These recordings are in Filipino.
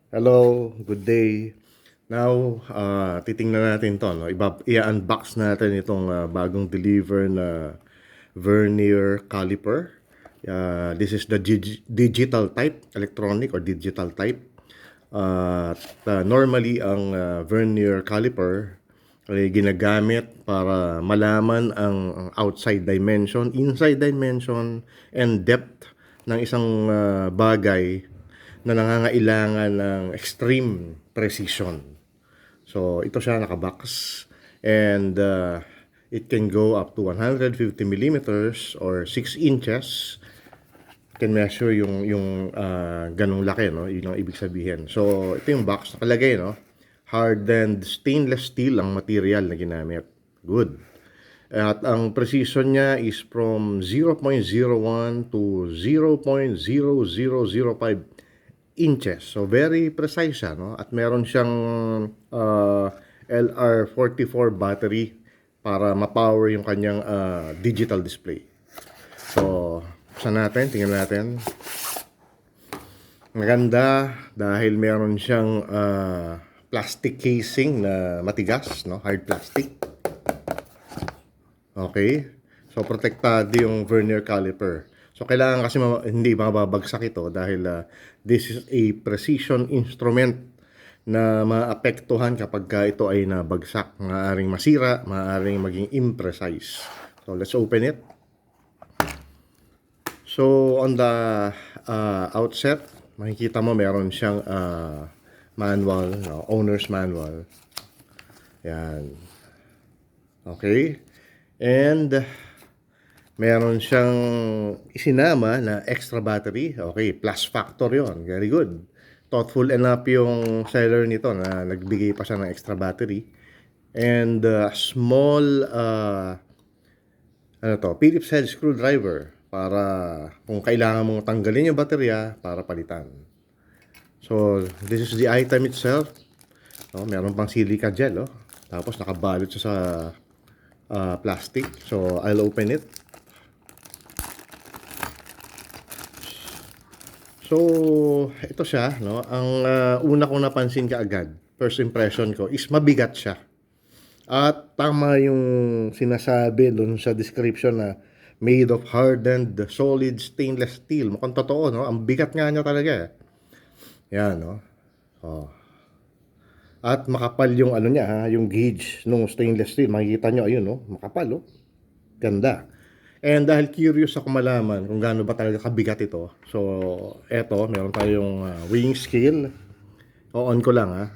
Hello, good day. Now, titingnan natin to, no? I-unbox natin itong bagong deliver na vernier caliper. This is the digital type, electronic or digital type. Normally, ang vernier caliper ay ginagamit para malaman ang outside dimension, inside dimension, and depth ng isang bagay na nangangailangan ng extreme precision. So, ito siya nakabox and it can go up to 150 millimeters or 6 inches. Can measure yung ganong laki, no? Yun ang ibig sabihin. So, ito yung box nakalagay, no? Hardened stainless steel ang material na ginamit. Good. At ang precision niya is from 0.01 to 0.0005 inches. So, very precise siya, no? At meron siyang LR44 battery para ma-power yung kanyang digital display. So, buksan natin, tingnan natin. Maganda dahil meron siyang plastic casing na matigas, no? Hard plastic. Okay? So, protektado yung vernier caliper. So, kailangan kasi hindi mababagsak ito dahil this is a precision instrument na maapektuhan kapag ito ay nabagsak. Maaaring masira, maaaring maging imprecise. So, let's open it. So, on the outset, makikita mo meron siyang manual, no? Owner's manual. Yan. Okay. And meron siyang isinama na extra battery. Okay, plus factor yon. Very good. Thoughtful enough yung seller nito na nagbigay pa siya ng extra battery. And small Phillips head screwdriver para kung kailangan mong tanggalin yung baterya para palitan. So, this is the item itself. No, meron pang silica gel, oh. Tapos nakabalot siya sa plastic. So, I'll open it. So, ito siya, no? Ang una kong napansin kaagad, first impression ko, is mabigat siya. At tama yung sinasabi doon sa description na made of hardened solid stainless steel. Mukhang totoo, no? Ang bigat nga niya talaga, eh. Yan, no? Oh. At makapal yung ano niya, ha? Yung gauge ng stainless steel. Makikita nyo, ayun, no? Makapal, oh. Ganda. And dahil curious ako malaman kung gaano ba talaga kabigat ito. So, eto, meron tayong weighing scale. O-on ko lang, ha.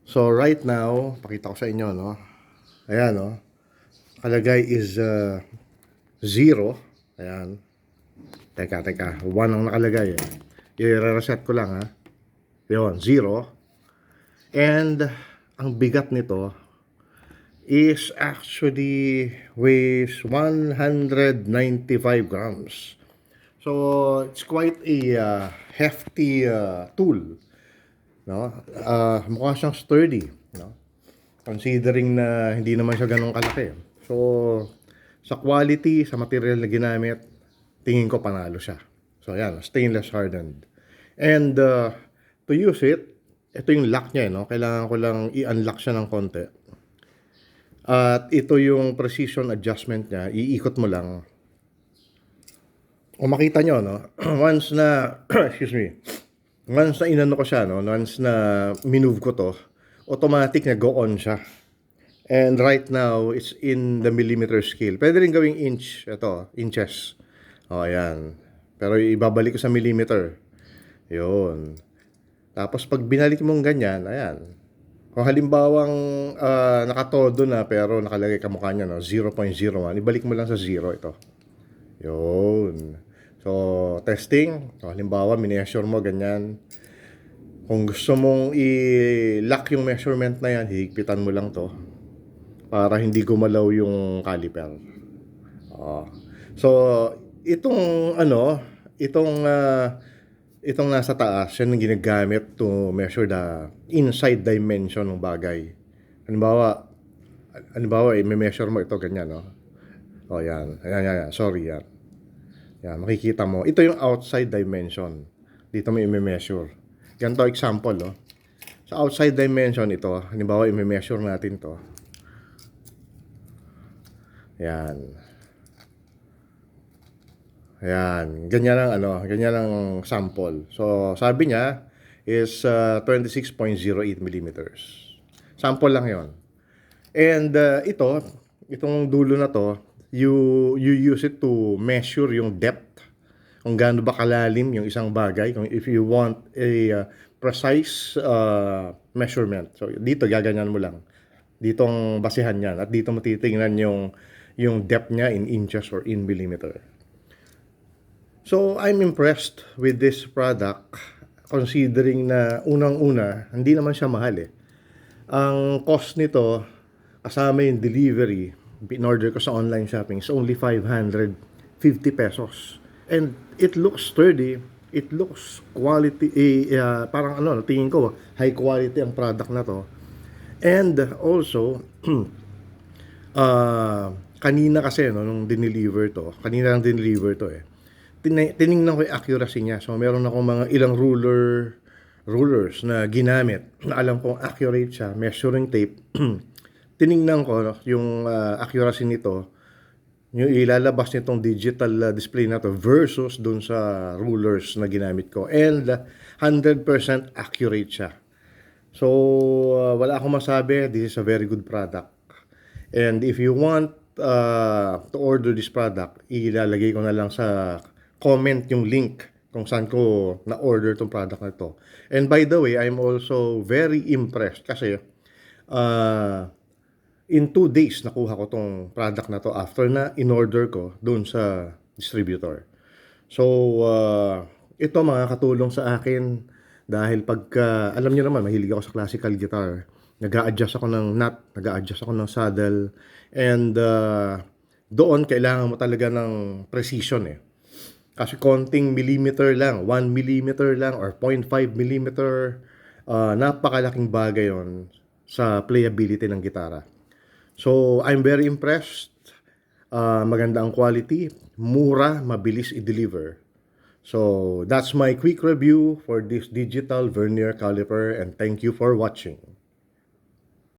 So, right now, pakita ko sa inyo, no. Ayan, no. Kalagay is 0. Ayan. Teka. 1 ang nakalagay, eh. I-reset ko lang, ha. Yun, 0. And, ang bigat nito is actually weighs 195 grams. So, it's quite a hefty tool. No? Mukha siyang sturdy. No? Considering na hindi naman siya ganun kalaki. So, sa quality, sa material na ginamit, tingin ko panalo siya. So, yan, stainless hardened. And to use it, ito yung lock niya, no? Kailangan ko lang i-unlock siya ng konti. At ito yung precision adjustment niya. Iikot mo lang. O makita nyo, no? Once na, excuse me, once na inano ko siya, no? Once na minove ko to, automatic na go on siya. And right now, it's in the millimeter scale. Pwede rin gawing inch. Ito, inches. O, ayan. Pero ibabalik ko sa millimeter. Yun. Tapos pag binalik mong ganyan, ayan. Kung halimbawang nakatodo na pero nakalagay kamukha niya, no, 0.01, ibalik mo lang sa 0 ito. Yun. So, testing. So, halimbawa, mineasure mo ganyan. Kung gusto mong i-lock yung measurement na yan, hihigpitan mo lang to para hindi gumalaw yung caliper. So, itong itong nasa taas, yan ang ginagamit to measure the inside dimension ng bagay. Halimbawa, may measure mo ito, ganyan, no? O, yan. Sorry, yan. Yan, makikita mo. Ito yung outside dimension. Dito may i-measure. Ganito example, oh. Sa outside dimension ito, halimbawa i-measure natin to. Yan. Ayan, ganyan ang ganyan ang sample. So, sabi niya is 26.08 millimeters. Sample lang 'yon. And itong dulo na to, you use it to measure yung depth. Kung gaano ba kalalim yung isang bagay, kung if you want a precise measurement. So, dito gaganyan mo lang. Dito ang basehan niyan at dito mo titingnan yung depth niya in inches or in millimeter. So, I'm impressed with this product considering na unang-una, hindi naman siya mahal eh. Ang cost nito, kasama yung delivery, in-order ko sa online shopping, is only 550 pesos. And it looks sturdy, it looks quality, parang tingin ko, high quality ang product na to. And also, kanina kasi, nung dineliver to, kanina lang dineliver to eh. Tiningnan ko yung accuracy niya. So, meron ako mga ilang rulers na ginamit na alam kong accurate siya, measuring tape. Tiningnan ko yung accuracy nito, yung ilalabas nitong digital display na to versus dun sa rulers na ginamit ko. And 100% accurate siya. So, wala akong masabi. This is a very good product. And if you want to order this product, ilalagay ko na lang sa comment yung link kung saan ko na-order tong product na to. And by the way, I'm also very impressed kasi in 2 days nakuha ko tong product na to after na in-order ko doon sa distributor. So, ito makakatulong sa akin dahil pagka, alam niyo naman, mahilig ako sa classical guitar. Nag-a-adjust ako ng nut, nag-a-adjust ako ng saddle, and doon kailangan mo talaga ng precision eh. Kasi konting millimeter lang, 1 millimeter lang or 0.5 millimeter, napakalaking bagay yon sa playability ng gitara. So, I'm very impressed. Maganda ang quality, mura, mabilis i-deliver. So, that's my quick review for this digital vernier caliper and thank you for watching.